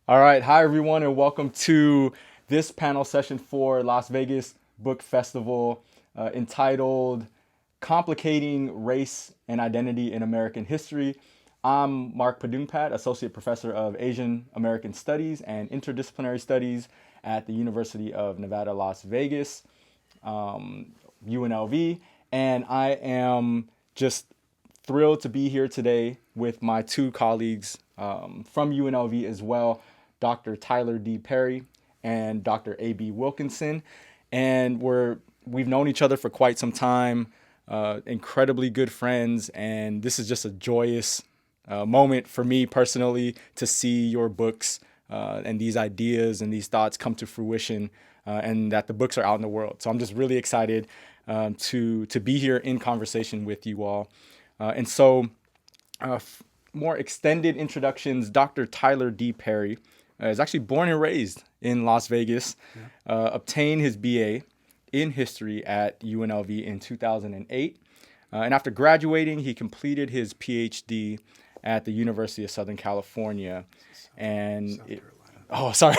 All right. Hi, everyone, and welcome to this panel session for Las Vegas Book Festival entitled Complicating Race and Identity in American History. I'm Mark Padoongpatt, Associate Professor of Asian American Studies and Interdisciplinary Studies at the University of Nevada, Las Vegas, UNLV. And I am just thrilled to be here today with my two colleagues from UNLV as well, Dr. Tyler D. Parry and Dr. A.B. Wilkinson. And we've known each other for quite some time, incredibly good friends, and this is just a joyous moment for me personally to see your books and these ideas and these thoughts come to fruition, and that the books are out in the world. So I'm just really excited to be here in conversation with you all. And so more extended introductions, Dr. Tyler D. Parry is actually born and raised in Las Vegas, obtained his BA in history at UNLV in 2008. And after graduating, he completed his PhD at the University of Southern California. And oh, sorry.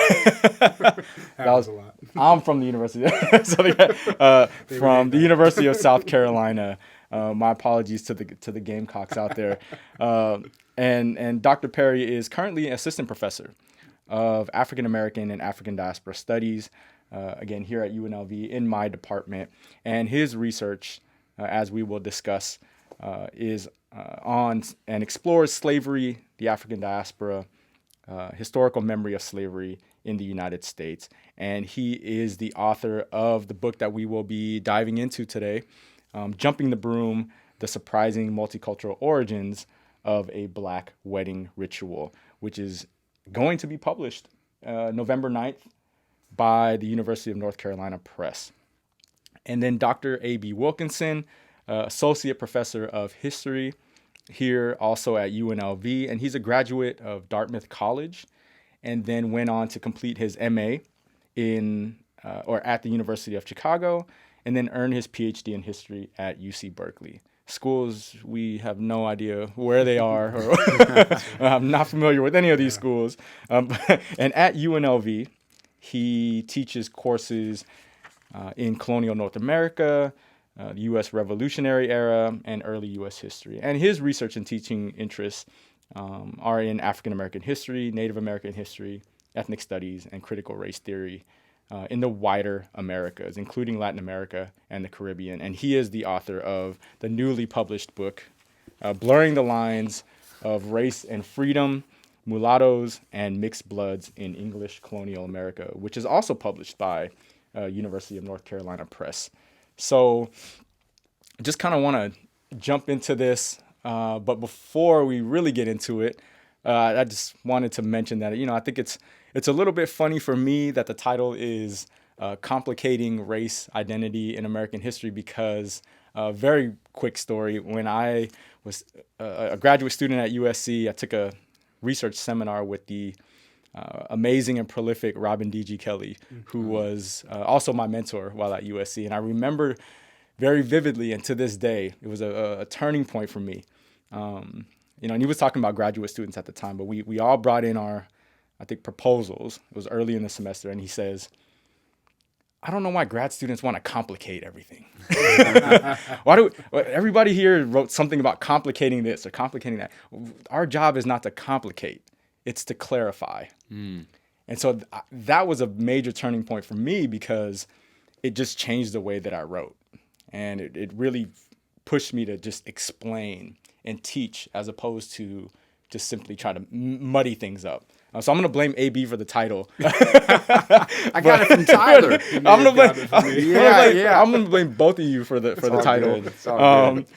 That was a lot. I'm from the University of the University of South Carolina. My apologies to the Gamecocks out there. And Dr. Parry is currently an assistant professor of African American and African Diaspora Studies, again here at UNLV in my department. And his research, as we will discuss, is on and explores slavery, the African diaspora, historical memory of slavery in the United States. And he is the author of the book that we will be diving into today, Jumping the Broom, The Surprising Multicultural Origins of a Black Wedding Ritual, which is going to be published November 9th by the University of North Carolina Press. And then Dr. A.B. Wilkinson, Associate Professor of History here also at UNLV, and he's a graduate of Dartmouth College and then went on to complete his MA at the University of Chicago, and then earned his PhD in history at UC Berkeley. Schools, we have no idea where they are, or I'm not familiar with any of these schools. And at UNLV, he teaches courses in colonial North America, the U.S. Revolutionary era, and early U.S. history. And his research and teaching interests are in African American history, Native American history, ethnic studies, and critical race theory in the wider Americas, including Latin America and the Caribbean. And he is the author of the newly published book, Blurring the Lines of Race and Freedom, Mulattoes and Mixed Bloods in English Colonial America, which is also published by University of North Carolina Press. So just kind of want to jump into this, but before we really get into it, I just wanted to mention that, I think it's a little bit funny for me that the title is Complicating Race, Identity in American History, because very quick story. When I was a graduate student at USC, I took a research seminar with the amazing and prolific Robin D.G. Kelley, who was also my mentor while at USC. And I remember very vividly, and to this day, it was a turning point for me. And he was talking about graduate students at the time, but we all brought in our, I think, proposals. It was early in the semester, and he says, I don't know why grad students want to complicate everything. Everybody here wrote something about complicating this or complicating that. Our job is not to complicate. It's to clarify. And so that was a major turning point for me, because it just changed the way that I wrote. And it really pushed me to just explain and teach, as opposed to just simply try to muddy things up. So I'm going to blame A.B. for the title. I got it from Tyler. I'm going to blame both of you for the title.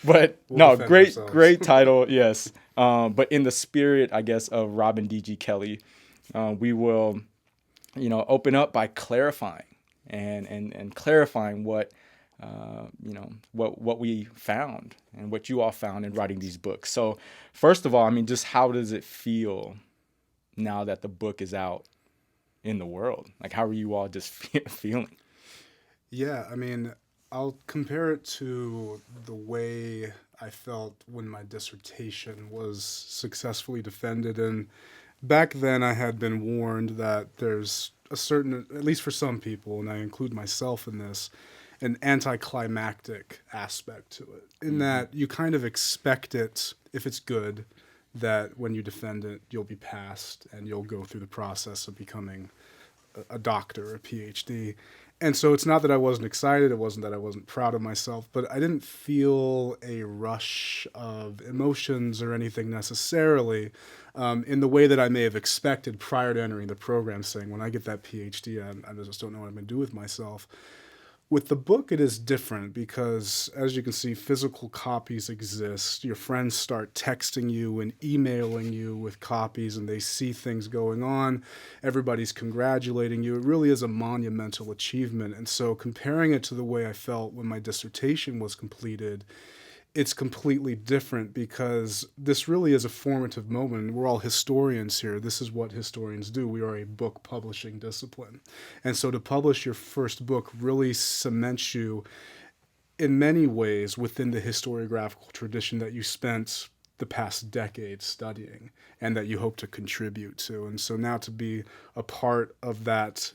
But no, great title, yes. But in the spirit, I guess, of Robin D.G. Kelley, we will, open up by clarifying and clarifying what we found and what you all found in writing these books. So first of all, just how does it feel now that the book is out in the world? Like, how are you all just feeling? Yeah, I'll compare it to the way I felt when my dissertation was successfully defended, and back then I had been warned that there's a certain, at least for some people, and I include myself in this, an anticlimactic aspect to it, in that you kind of expect it, if it's good, that when you defend it, you'll be passed and you'll go through the process of becoming a doctor, a PhD. And so it's not that I wasn't excited, it wasn't that I wasn't proud of myself, but I didn't feel a rush of emotions or anything necessarily in the way that I may have expected prior to entering the program, saying, when I get that PhD, I just don't know what I'm going to do with myself. With the book, it is different because, as you can see, physical copies exist. Your friends start texting you and emailing you with copies, and they see things going on. Everybody's congratulating you. It really is a monumental achievement. And so comparing it to the way I felt when my dissertation was completed, it's completely different because this really is a formative moment. We're all historians here. This is what historians do. We are a book publishing discipline. And so to publish your first book really cements you in many ways within the historiographical tradition that you spent the past decade studying and that you hope to contribute to. And so now to be a part of that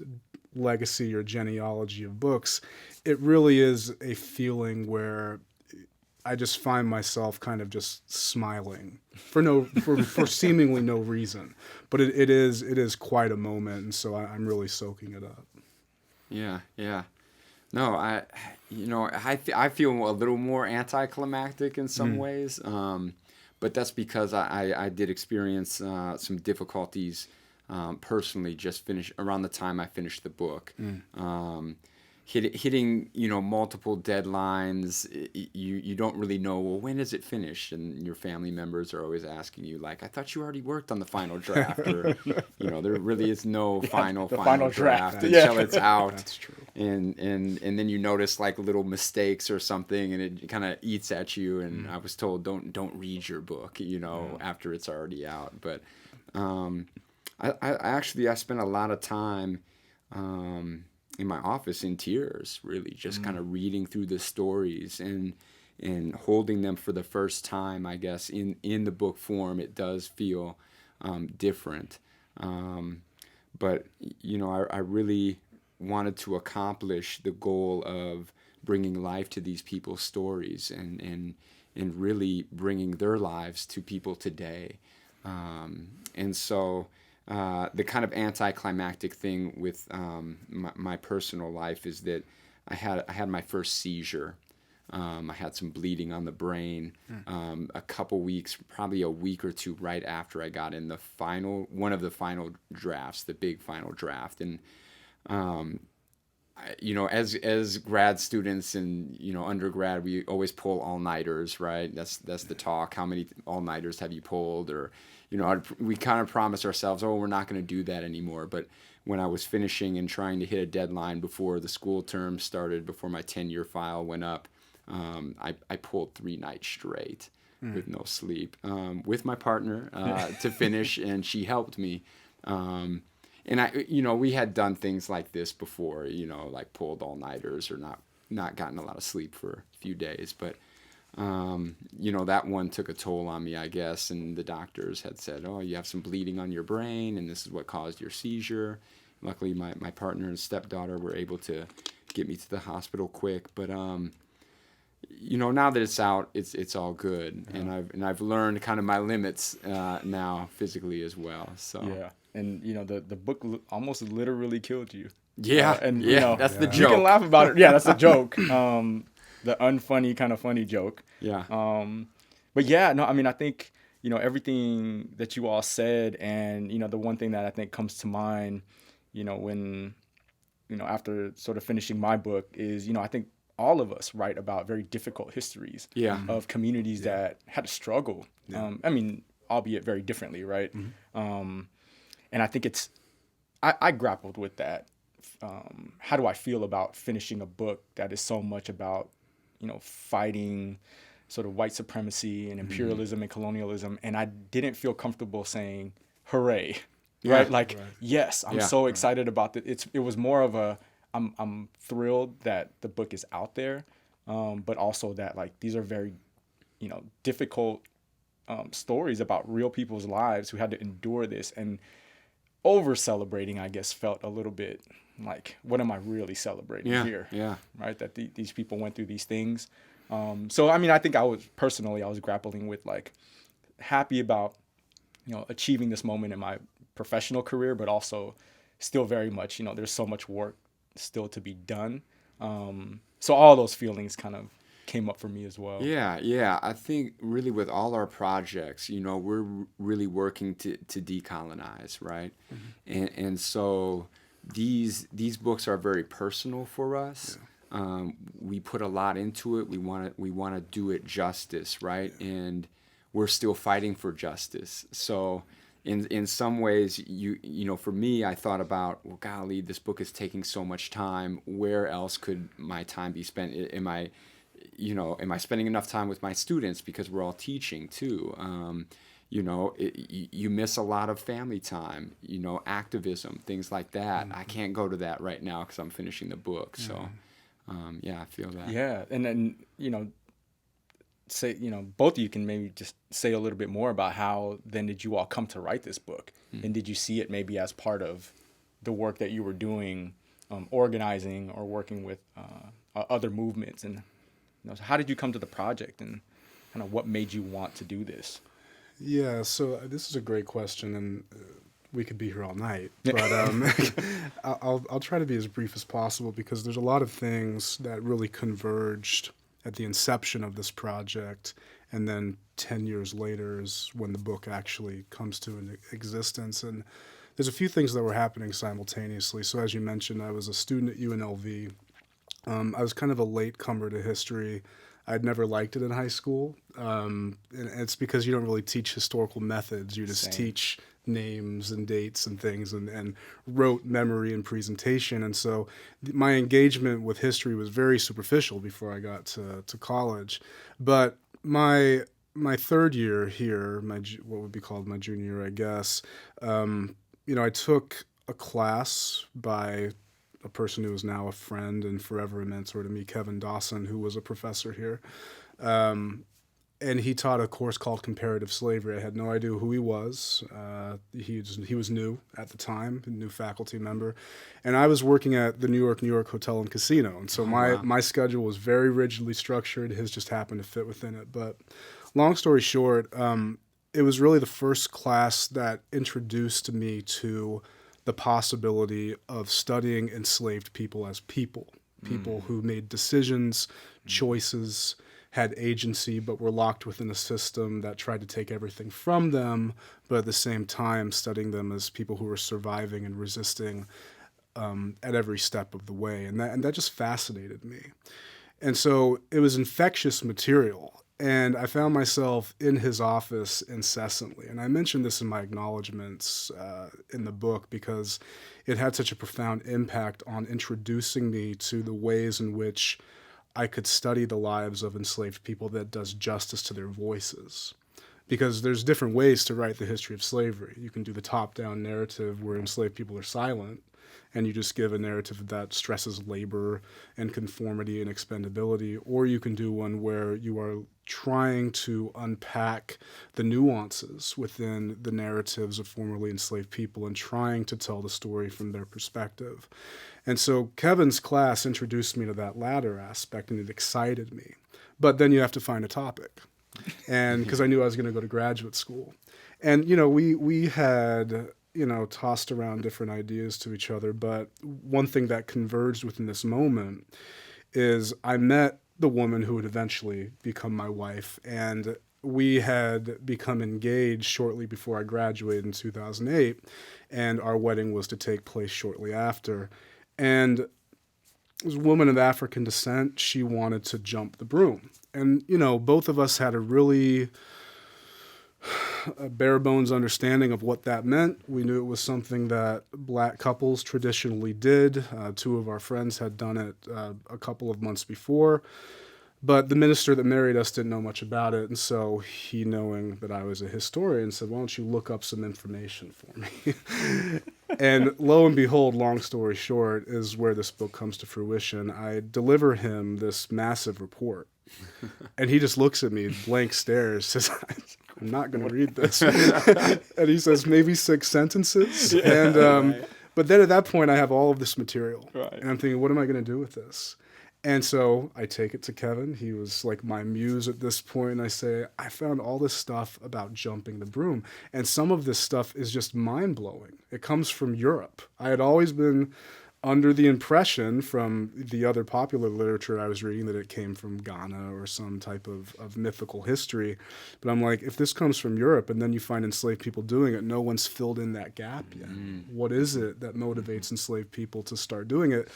legacy or genealogy of books, it really is a feeling where I just find myself kind of just smiling for seemingly no reason, but it is quite a moment, and so I'm really soaking it up. Yeah, yeah. No, I feel a little more anticlimactic in some ways, but that's because I did experience some difficulties personally just around the time I finished the book. Hitting multiple deadlines, you don't really know, well, when is it finished? And your family members are always asking you, like, I thought you already worked on the final draft, or there really is no final draft until it's out. That's true. And then you notice like little mistakes or something, and it kind of eats at you. And I was told, don't read your book after it's already out. But I spent a lot of time in my office in tears, really, just kind of reading through the stories and holding them for the first time. I guess in the book form, it does feel different. But I really wanted to accomplish the goal of bringing life to these people's stories and really bringing their lives to people today. And so the kind of anticlimactic thing with my personal life is that I had my first seizure. I had some bleeding on the brain a couple weeks, probably a week or two right after I got in one of the final drafts, the big final draft. And as grad students and undergrad, we always pull all-nighters, right? That's the talk. How many all-nighters have you pulled? Or we kind of promise ourselves, oh, we're not going to do that anymore. But when I was finishing and trying to hit a deadline before the school term started, before my 10-year file went up, I pulled 3 nights straight with no sleep with my partner to finish, and she helped me. And we had done things like this before, like pulled all-nighters or not gotten a lot of sleep for a few days. But, that one took a toll on me, I guess. And the doctors had said, oh, you have some bleeding on your brain, and this is what caused your seizure. Luckily, my partner and stepdaughter were able to get me to the hospital quick. But, now that it's out, it's all good. Yeah. And I've learned kind of my limits now physically as well. So yeah. And the book almost literally killed you. Yeah, and that's the joke. You can laugh about it. Yeah, that's a joke. The unfunny kind of funny joke. Yeah. But yeah, no, I mean, I think everything that you all said, and the one thing that I think comes to mind, when after sort of finishing my book is I think all of us write about very difficult histories of communities that had to struggle. Yeah. I mean, albeit very differently, right? Mm-hmm. And I think I grappled with that. How do I feel about finishing a book that is so much about, fighting sort of white supremacy and imperialism and colonialism, and I didn't feel comfortable saying, hooray, right? Like, yes, I'm so excited about it. It was more of I'm thrilled that the book is out there, but also that like these are very, difficult stories about real people's lives who had to endure this, and over celebrating, I guess, felt a little bit like, what am I really celebrating here? Yeah. Right. That these people went through these things. So, I mean, I think I was grappling with like happy about, achieving this moment in my professional career, but also still very much, there's so much work still to be done. So all those feelings kind of came up for me as well. Yeah. I think really with all our projects, we're really working to decolonize, right? And so these books are very personal for us. We put a lot into it. We want to do it justice, right? And we're still fighting for justice. So in some ways, for me, I thought about, well, golly, this book is taking so much time. Where else could my time be spent? Am I spending enough time with my students, because we're all teaching too? You miss a lot of family time, activism, things like that. I can't go to that right now because I'm finishing the book. So, I feel that. Yeah, and then say both of you can maybe just say a little bit more about how then did you all come to write this book, and did you see it maybe as part of the work that you were doing, organizing or working with other movements, and so how did you come to the project, and kind of what made you want to do this? Yeah, so this is a great question, and we could be here all night. But I'll try to be as brief as possible, because there's a lot of things that really converged at the inception of this project, and then 10 years later is when the book actually comes to an existence. And there's a few things that were happening simultaneously. So as you mentioned, I was a student at UNLV. I was kind of a latecomer to history. I'd never liked it in high school. And it's because you don't really teach historical methods. You just teach names and dates and things, and rote memory and presentation. And so my engagement with history was very superficial before I got to college. But my third year here, what would be called my junior year, I guess, I took a class by a person who is now a friend and forever a mentor to me, Kevin Dawson, who was a professor here. And he taught a course called Comparative Slavery. I had no idea who he was. He was new at the time, a new faculty member. And I was working at the New York Hotel and Casino. And so my schedule was very rigidly structured. His just happened to fit within it. But long story short, it was really the first class that introduced me to the possibility of studying enslaved people as people who made decisions, choices, had agency, but were locked within a system that tried to take everything from them, but at the same time studying them as people who were surviving and resisting at every step of the way. And that just fascinated me. And so it was infectious material. And I found myself in his office incessantly. And I mentioned this in my acknowledgments in the book because it had such a profound impact on introducing me to the ways in which I could study the lives of enslaved people that does justice to their voices. Because there's different ways to write the history of slavery. You can do the top-down narrative where enslaved people are silent, and you just give a narrative that stresses labor and conformity and expendability, or you can do one where you are trying to unpack the nuances within the narratives of formerly enslaved people and trying to tell the story from their perspective. And so Kevin's class introduced me to that latter aspect, and it excited me. But then you have to find a topic, and because I knew I was going to go to graduate school. And, we had tossed around different ideas to each other, but one thing that converged within this moment is I met the woman who would eventually become my wife, and we had become engaged shortly before I graduated in 2008, and our wedding was to take place shortly after. And as a woman of African descent, she wanted to jump the broom. And, both of us had a really bare bones understanding of what that meant. We knew it was something that black couples traditionally did. Two of our friends had done it a couple of months before. But the minister that married us didn't know much about it, and so he, knowing that I was a historian, said, "Why don't you look up some information for me?" And lo and behold, long story short, is where this book comes to fruition. I deliver him this massive report, and he just looks at me, blank stares, says, I'm not going to read this. And he says, maybe 6 sentences. And but then at that point, I have all of this material. Right. And I'm thinking, what am I going to do with this? And so I take it to Kevin. He was like my muse at this point. And I say, I found all this stuff about jumping the broom. And some of this stuff is just mind-blowing. It comes from Europe. I had always been under the impression from the other popular literature I was reading that it came from Ghana or some type of mythical history. But I'm like, if this comes from Europe and then you find enslaved people doing it, no one's filled in that gap yet. What is it that motivates enslaved people to start doing it?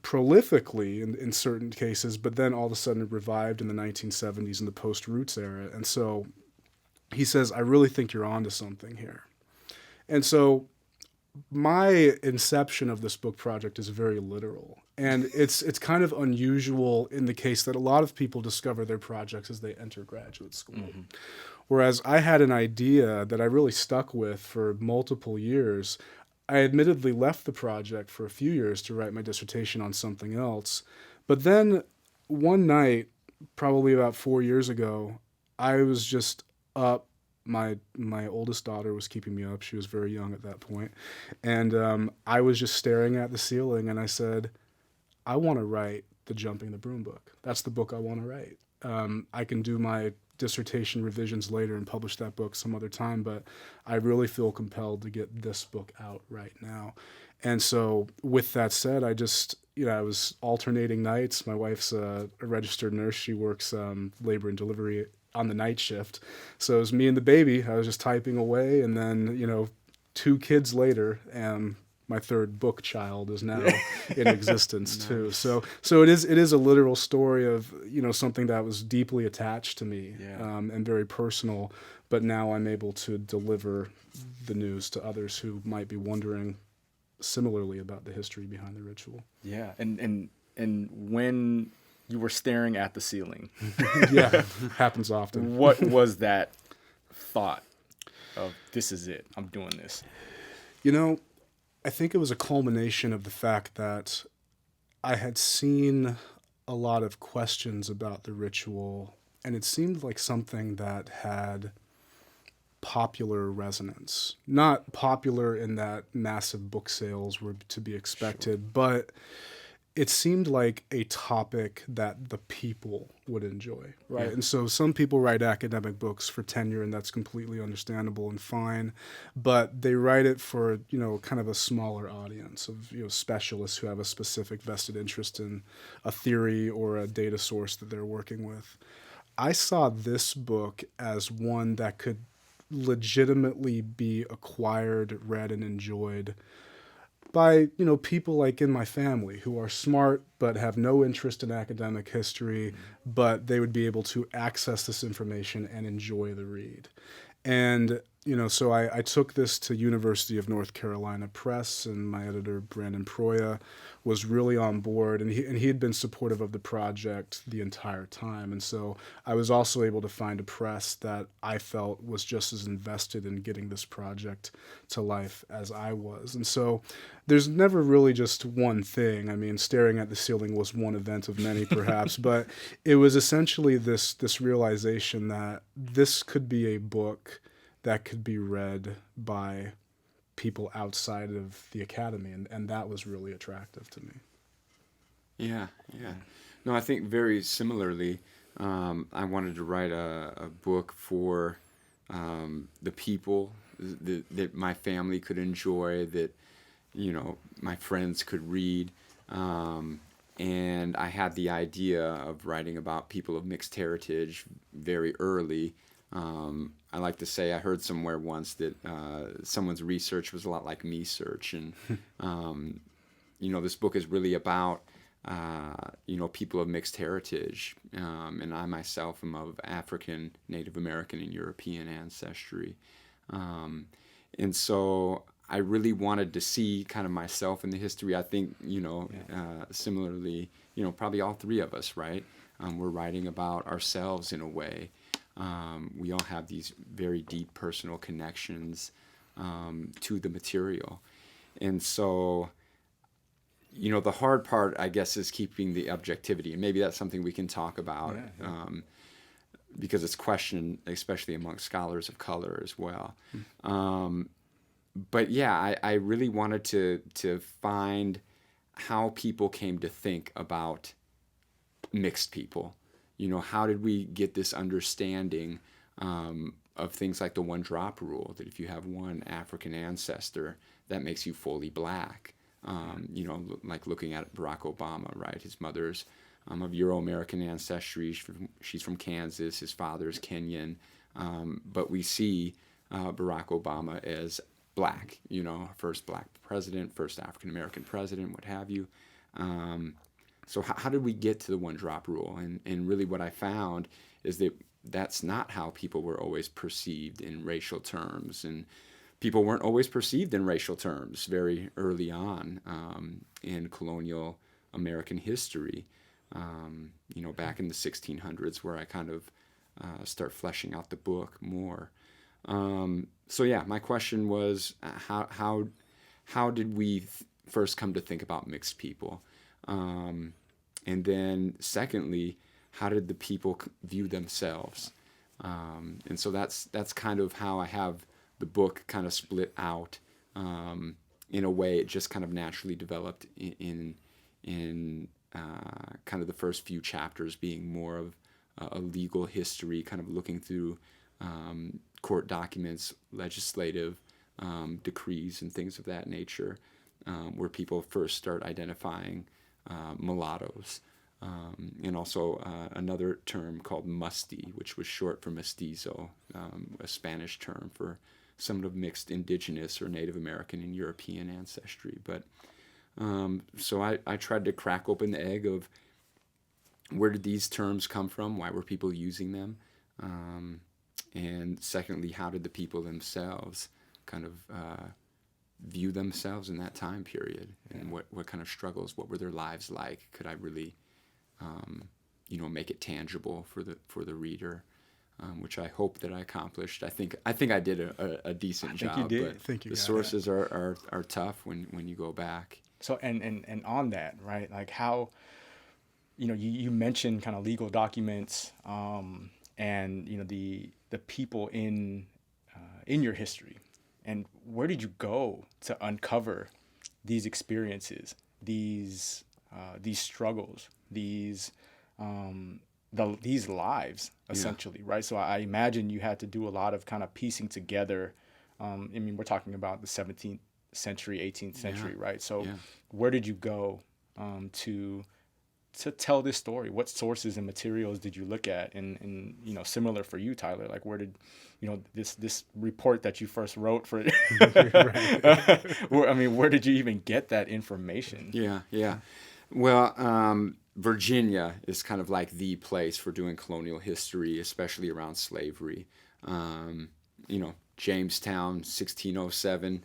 Prolifically in certain cases, but then all of a sudden it revived in the 1970s in the post-Roots era. And so he says, I really think you're onto something here. And so my inception of this book project is very literal. And it's kind of unusual in the case that a lot of people discover their projects as they enter graduate school. Whereas I had an idea that I really stuck with for multiple years. I admittedly left the project for a few years to write my dissertation on something else. But then one night, probably about 4 years ago, I was just up. My oldest daughter was keeping me up. She was very young at that point. And I was just staring at the ceiling, and I said, I want to write the Jumping the Broom book. That's the book I want to write. I can do my dissertation revisions later and publish that book some other time, but I really feel compelled to get this book out right now. And so with that said, I just, I was alternating nights. My wife's a registered nurse. She works labor and delivery on the night shift. So it was me and the baby. I was just typing away, and then, 2 kids later, my 3rd book child is now in existence too. So it is a literal story of, something that was deeply attached to me and very personal, but now I'm able to deliver the news to others who might be wondering similarly about the history behind the ritual. Yeah. And when you were staring at the ceiling. Yeah, happens often. What was that thought of, this is it, I'm doing this? I think it was a culmination of the fact that I had seen a lot of questions about the ritual, and it seemed like something that had popular resonance. Not popular in that massive book sales were to be expected, but it seemed like a topic that the people would enjoy, right? Yeah. And so some people write academic books for tenure, and that's completely understandable and fine, but they write it for, kind of a smaller audience of, specialists who have a specific vested interest in a theory or a data source that they're working with. I saw this book as one that could legitimately be acquired, read, and enjoyed by, people like in my family who are smart but have no interest in academic history, but they would be able to access this information and enjoy the read. And, so I took this to University of North Carolina Press, and my editor, Brandon Proya, was really on board, and he had been supportive of the project the entire time. And so I was also able to find a press that I felt was just as invested in getting this project to life as I was. And so there's never really just one thing. I mean, staring at the ceiling was one event of many, perhaps, but it was essentially this realization that this could be a book that could be read by people outside of the academy, and that was really attractive to me. Yeah. No, I think very similarly, I wanted to write a book for the people that my family could enjoy, that, my friends could read. And I had the idea of writing about people of mixed heritage very early. I like to say, I heard somewhere once that someone's research was a lot like me search. And, this book is really about, people of mixed heritage. And I myself am of African, Native American, and European ancestry. And so I really wanted to see kind of myself in the history. I think, similarly, probably all 3 of us, right? We're writing about ourselves in a way. We all have these very deep personal connections to the material. And so, the hard part, I guess, is keeping the objectivity. And maybe that's something we can talk about. because it's questioned, especially among scholars of color as well. But yeah, I really wanted to find how people came to think about mixed people. How did we get this understanding of things like the one drop rule, that if you have one African ancestor, that makes you fully black. Like looking at Barack Obama, right? His mother's of Euro-American ancestry. She's from Kansas. His father's Kenyan. But we see Barack Obama as black, first black president, first African-American president, what have you. So how did we get to the one drop rule? And really what I found is that that's not how people were always perceived in racial terms. And people weren't always perceived in racial terms very early on in colonial American history. Back in the 1600s, where I kind of start fleshing out the book more. So yeah, my question was how did we first come to think about mixed people, and then secondly, how did the people view themselves? And so that's kind of how I have the book kind of split out. In a way, it just kind of naturally developed in kind of the first few chapters being more of a legal history, kind of looking through court documents, legislative decrees, and things of that nature, where people first start identifying mulattoes, and also another term called musty, which was short for mestizo, a Spanish term for someone of mixed indigenous or Native American and European ancestry. But so I tried to crack open the egg of where did these terms come from? Why were people using them? And secondly, how did the people themselves kind of view themselves in that time period? And what kind of struggles, what were their lives like? Could I really, make it tangible for the reader? Which I hope that I accomplished. I think I did a decent job. You did. But the sources are tough when you go back. So and on that, right? Like how, you mentioned kind of legal documents, and the people in your history, and where did you go to uncover these experiences, these struggles, these lives essentially, right? So I imagine you had to do a lot of kind of piecing together. We're talking about the 17th century, 18th century, right? So where did you go to tell this story? What sources and materials did you look at? And similar for you, Tyler, like where did this report that you first wrote for where did you even get that information? Well, Virginia is kind of like the place for doing colonial history, especially around slavery. Jamestown, 1607,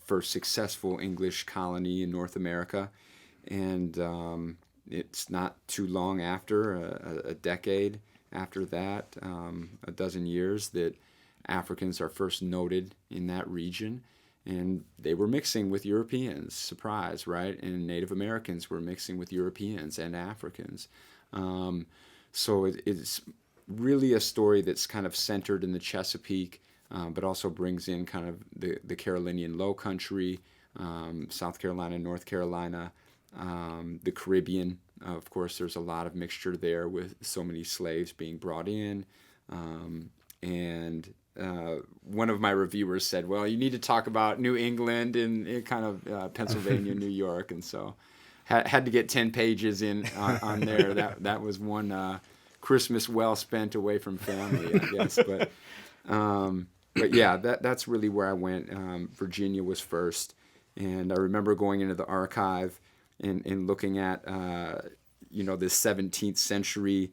first successful English colony in North America. And it's not too long after, a decade after that, a dozen years, that Africans are first noted in that region. And they were mixing with Europeans, surprise, right? And Native Americans were mixing with Europeans and Africans. So it's really a story that's kind of centered in the Chesapeake, but also brings in kind of the Carolinian Low Country, South Carolina, North Carolina, the Caribbean. Of course, there's a lot of mixture there with so many slaves being brought in. One of my reviewers said, well, you need to talk about New England and kind of Pennsylvania, New York. And so had to get 10 pages in on there. That was one Christmas well spent away from family, I guess. But yeah, that's really where I went. Virginia was first. And I remember going into the archive and looking at, the 17th century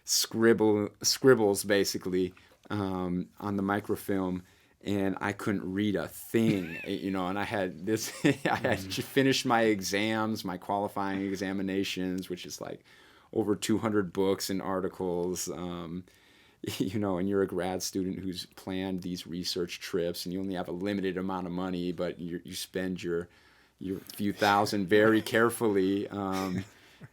scribbles, basically, on the microfilm, and I couldn't read a thing, and I had this, I had finished my exams, my qualifying examinations, which is like over 200 books and articles, and you're a grad student who's planned these research trips, and you only have a limited amount of money, but you spend your few thousand very carefully,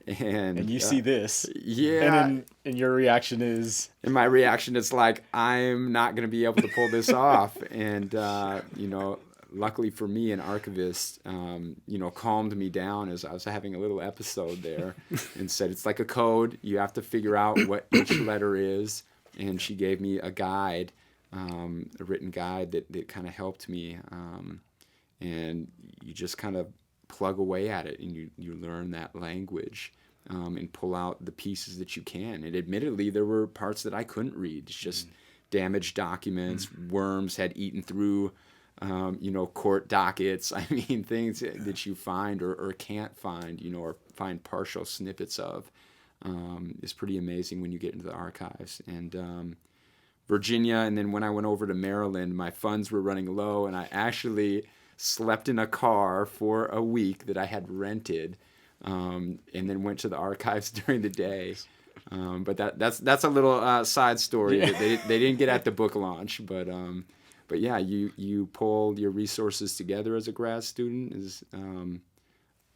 And you see this. Yeah. And your reaction is? And my reaction is like, I'm not going to be able to pull this off. And, luckily for me, an archivist, calmed me down as I was having a little episode there and said, it's like a code. You have to figure out what each letter is. And she gave me a guide, a written guide that kind of helped me. And you just kind of plug away at it and you learn that language. And pull out the pieces that you can. And admittedly, there were parts that I couldn't read. It's just damaged documents, worms had eaten through, court dockets. I mean, things that you find or can't find, or find partial snippets of. Is pretty amazing when you get into the archives. And Virginia, and then when I went over to Maryland, my funds were running low, and I actually slept in a car for a week that I had rented. And then went to the archives during the day. But that's a little side story. Yeah. They didn't get at the book launch, but yeah, you pull your resources together as a grad student, as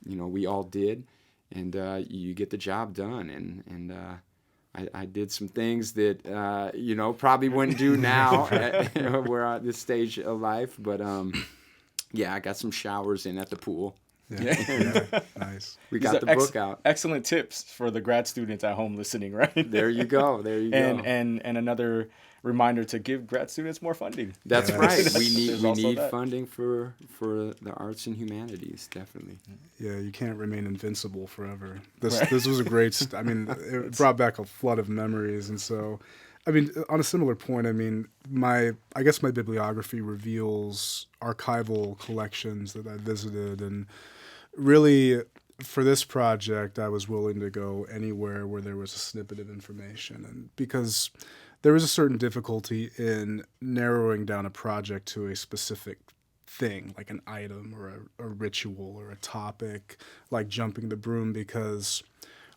we all did, and you get the job done. And I did some things that probably wouldn't do now we're at this stage of life, but yeah, I got some showers in at the pool. Yeah. Nice. We got the book out. Excellent tips for the grad students at home listening, right? There you go. And another reminder to give grad students more funding. That's right. We need that. funding for the arts and humanities, definitely. Yeah, you can't remain invincible forever. This was a great. It brought back a flood of memories, and so. On a similar point, my bibliography reveals archival collections that I visited, and really, for this project, I was willing to go anywhere where there was a snippet of information, and because there was a certain difficulty in narrowing down a project to a specific thing, like an item or a ritual or a topic, like jumping the broom, because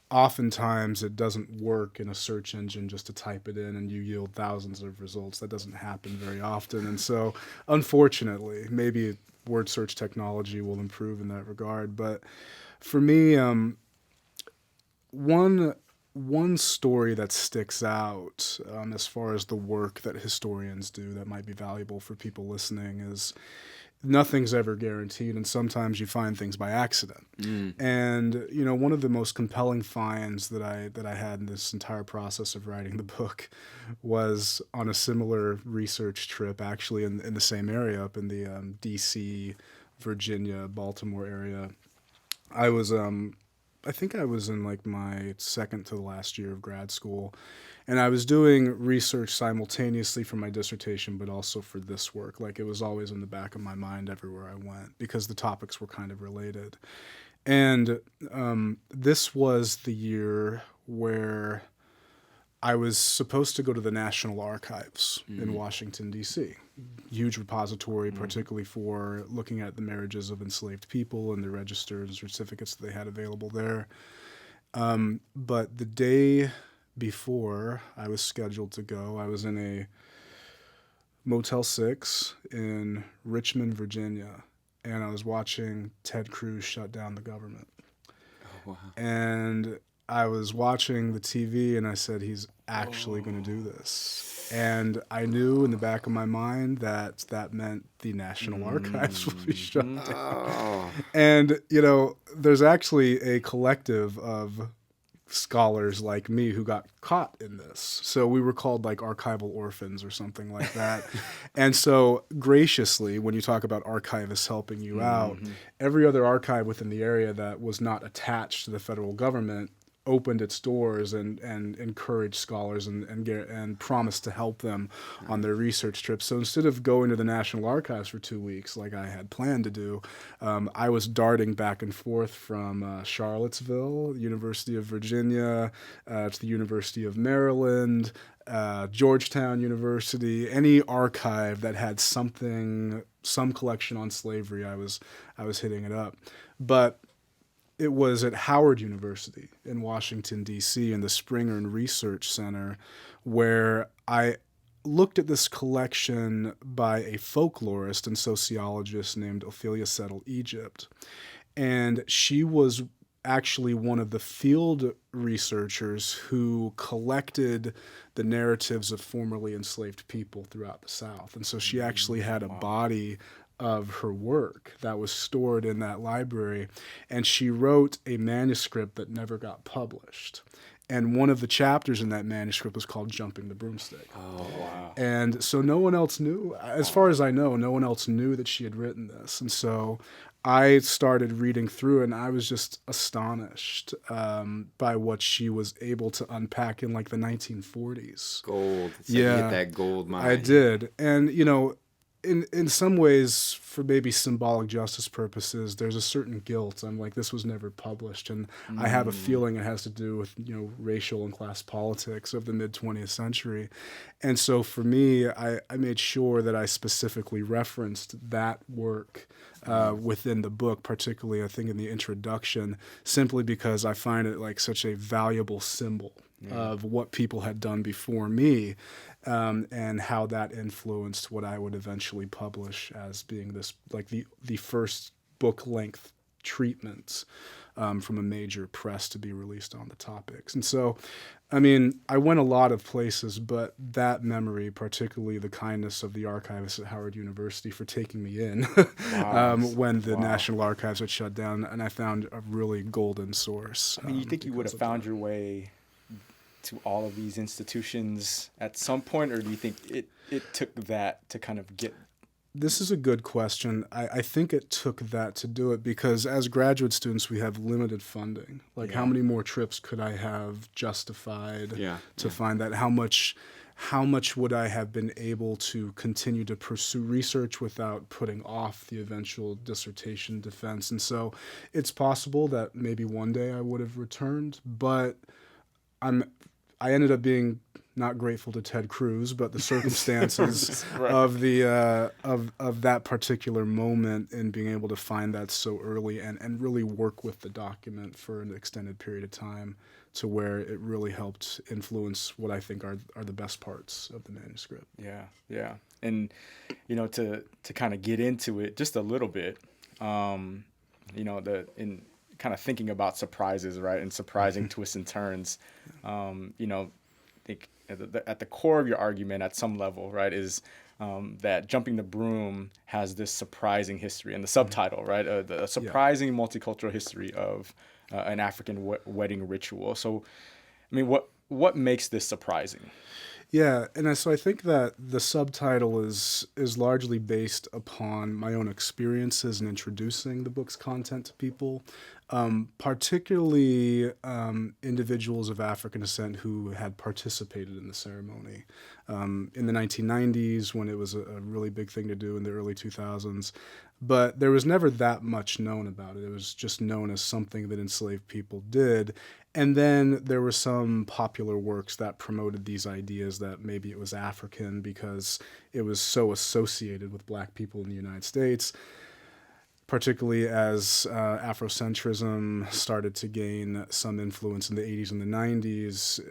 oftentimes it doesn't work in a search engine just to type it in and you yield thousands of results. That doesn't happen very often. And so, unfortunately, maybe word search technology will improve in that regard. But for me, one story that sticks out as far as the work that historians do that might be valuable for people listening is nothing's ever guaranteed, and sometimes you find things by accident. And one of the most compelling finds that I had in this entire process of writing the book was on a similar research trip, actually in the same area, up in the D.C., Virginia, Baltimore area. I think I was in like my second to the last year of grad school, and I was doing research simultaneously for my dissertation, but also for this work. Like, it was always in the back of my mind everywhere I went because the topics were kind of related. And this was the year where I was supposed to go to the National Archives in Washington, D.C. Huge repository, particularly for looking at the marriages of enslaved people and the registers and certificates that they had available there. But the day before I was scheduled to go, I was in a Motel 6 in Richmond, Virginia, and I was watching Ted Cruz shut down the government. Oh, wow. And I was watching the TV, and I said, he's actually going to do this. And I knew in the back of my mind that meant the National Archives will be shut down. Oh. And, there's actually a collective of scholars like me who got caught in this. So we were called like archival orphans or something like that. And so graciously, when you talk about archivists helping you out, every other archive within the area that was not attached to the federal government opened its doors and encouraged scholars and promised to help them on their research trips. So instead of going to the National Archives for 2 weeks like I had planned to do, I was darting back and forth from Charlottesville, University of Virginia, to the University of Maryland, Georgetown University, any archive that had some collection on slavery, I was hitting it up. But it was at Howard University in Washington, D.C., in the Springer and Research Center, where I looked at this collection by a folklorist and sociologist named Ophelia Settle Egypt. And she was actually one of the field researchers who collected the narratives of formerly enslaved people throughout the South. And so she actually had a body of her work that was stored in that library. And she wrote a manuscript that never got published. And one of the chapters in that manuscript was called Jumping the Broomstick. Oh, wow. And so no one else knew, as far as I know, no one else knew that she had written this. And so I started reading through it, and I was just astonished by what she was able to unpack in like the 1940s. Gold. So Yeah. you hit that gold mine. I did. And, you know, in some ways, for maybe symbolic justice purposes, there's a certain guilt. I'm like, this was never published, and I have a feeling it has to do with, you know, racial and class politics of the mid 20th century. And so for me, I made sure that I specifically referenced that work within the book, particularly I think in the introduction, simply because I find it like such a valuable symbol of what people had done before me, and how that influenced what I would eventually publish as being this, like the first book-length treatment from a major press to be released on the topics. And so, I mean, I went a lot of places, but that memory, particularly the kindness of the archivists at Howard University for taking me in when the National Archives had shut down, and I found a really golden source. I mean, you think you would have found your way to all of these institutions at some point, or do you think it took that to kind of get? This is a good question. I think it took that to do it, because as graduate students, we have limited funding. Like, how many more trips could I have justified to find that? How much would I have been able to continue to pursue research without putting off the eventual dissertation defense? And so it's possible that maybe one day I would have returned, but I ended up being not grateful to Ted Cruz, but the circumstances of that particular moment, and being able to find that so early and really work with the document for an extended period of time, to where it really helped influence what I think are the best parts of the manuscript. Yeah. And, you know, to kind of get into it just a little bit, you know, in kind of thinking about surprises, right, and surprising twists and turns, you know, I think at the core of your argument at some level, right, is that Jumping the Broom has this surprising history, and the subtitle, right, the surprising multicultural history of an African wedding ritual. So, I mean, what makes this surprising? Yeah, and so I think that the subtitle is largely based upon my own experiences in introducing the book's content to people, particularly individuals of African descent who had participated in the ceremony in the 1990s, when it was a really big thing to do, in the early 2000s. But there was never that much known about it. It was just known as something that enslaved people did. And then there were some popular works that promoted these ideas that maybe it was African because it was so associated with Black people in the United States, particularly as Afrocentrism started to gain some influence in the 80s and the 90s.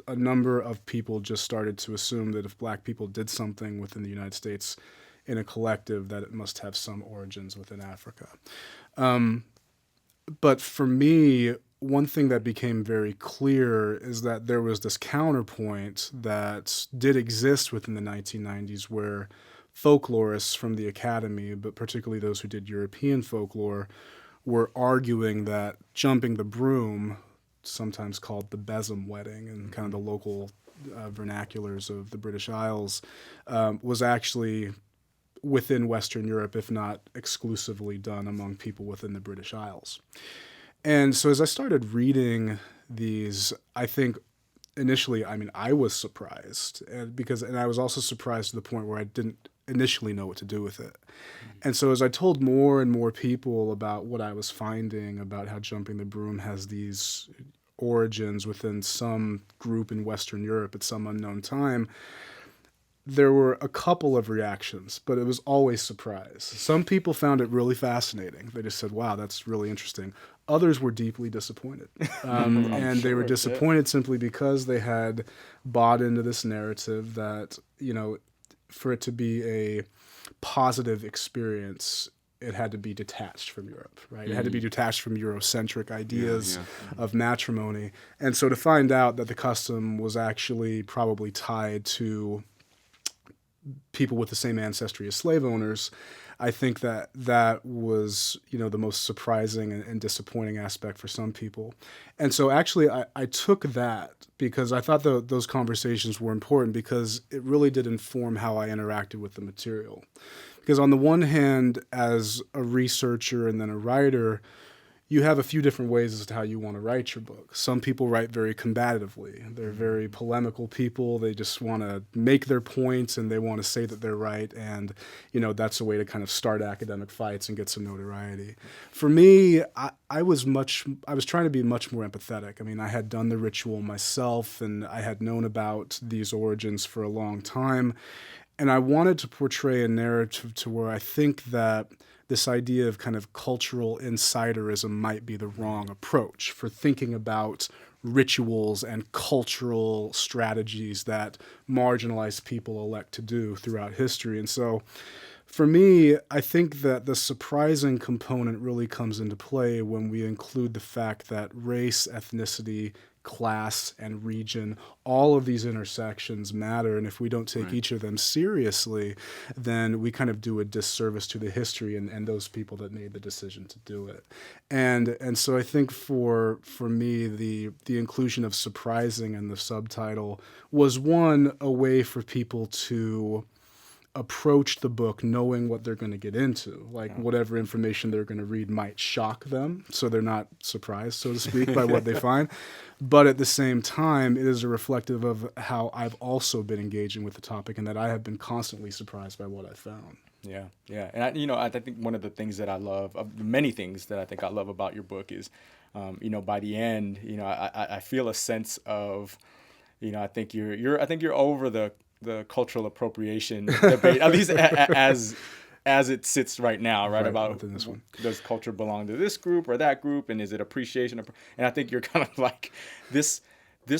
A number of people just started to assume that if Black people did something within the United States in a collective, that it must have some origins within Africa. But for me, one thing that became very clear is that there was this counterpoint that did exist within the 1990s, where folklorists from the academy, but particularly those who did European folklore, were arguing that Jumping the Broom, sometimes called the besom wedding in kind of the local vernaculars of the British Isles, was actually within Western Europe, if not exclusively done among people within the British Isles. And so as I started reading these, I think initially, I mean, I was surprised, and I was also surprised to the point where I didn't initially know what to do with it. And so as I told more and more people about what I was finding about how Jumping the Broom has these origins within some group in Western Europe at some unknown time, there were a couple of reactions, but it was always surprise. Some people found it really fascinating. They just said, wow, that's really interesting. Others were deeply disappointed. And they were disappointed simply because they had bought into this narrative that, you know, for it to be a positive experience, it had to be detached from Europe, right? It had to be detached from Eurocentric ideas of matrimony. And so to find out that the custom was actually probably tied to people with the same ancestry as slave owners, I think that was, the most surprising and disappointing aspect for some people. And so actually I took that because I thought those conversations were important because it really did inform how I interacted with the material. Because on the one hand, as a researcher and then a writer, you have a few different ways as to how you want to write your book. Some people write very combatively. They're very polemical people. They just want to make their points and they want to say that they're right. And, that's a way to kind of start academic fights and get some notoriety. For me, I was trying to be much more empathetic. I mean, I had done the ritual myself and I had known about these origins for a long time. And I wanted to portray a narrative to where I think that this idea of kind of cultural insiderism might be the wrong approach for thinking about rituals and cultural strategies that marginalized people elect to do throughout history. And so for me, I think that the surprising component really comes into play when we include the fact that race, ethnicity, class, and region, all of these intersections matter. And if we don't take each of them seriously, then we kind of do a disservice to the history and those people that made the decision to do it. And so I think for me, the inclusion of surprising in the subtitle was a way for people to approach the book knowing what they're going to get into. Like whatever information they're going to read might shock them, so they're not surprised, so to speak, by what they find. But at the same time, it is a reflective of how I've also been engaging with the topic and that I have been constantly surprised by what I found. Yeah. And I think one of the things that I love, of the many things that I think I love about your book is, by the end, I feel a sense of, I think you're over the cultural appropriation debate, at least as it sits right now, right? About this one. Does culture belong to this group or that group, and is it appreciation? And I think you're kind of like this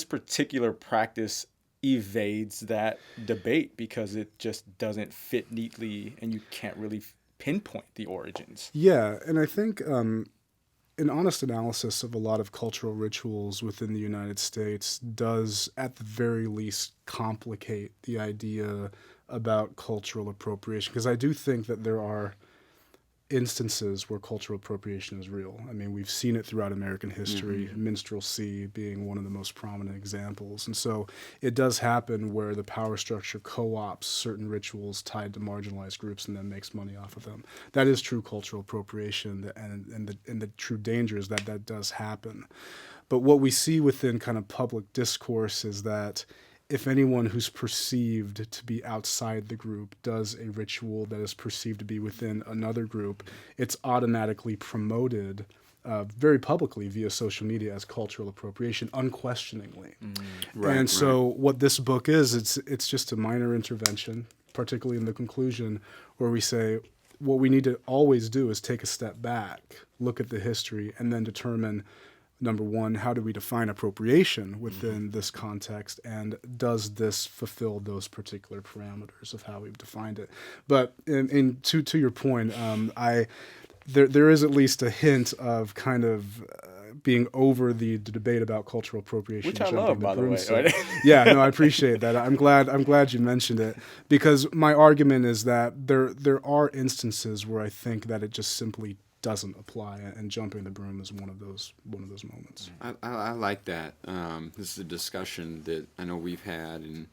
particular practice evades that debate because it just doesn't fit neatly, and you can't really pinpoint the origins. Yeah, and I think an honest analysis of a lot of cultural rituals within the United States does, at the very least, complicate the idea about cultural appropriation. Because I do think that there are instances where cultural appropriation is real. I mean, we've seen it throughout American history, minstrelsy being one of the most prominent examples. And so it does happen where the power structure co-ops certain rituals tied to marginalized groups and then makes money off of them. That is true cultural appropriation, and the true danger is that does happen. But what we see within kind of public discourse is that if anyone who's perceived to be outside the group does a ritual that is perceived to be within another group, it's automatically promoted very publicly via social media as cultural appropriation, unquestioningly. And so what this book is, it's just a minor intervention, particularly in the conclusion, where we say what we need to always do is take a step back, look at the history, and then determine, number one, how do we define appropriation within this context, and does this fulfill those particular parameters of how we've defined it? But to your point, there is at least a hint of kind of being over the debate about cultural appropriation, which I love, by the way. Right? Yeah, no, I appreciate that. I'm glad you mentioned it, because my argument is that there are instances where I think that it just simply doesn't apply, and jumping the broom is one of those moments. I like that. This is a discussion that I know we've had, and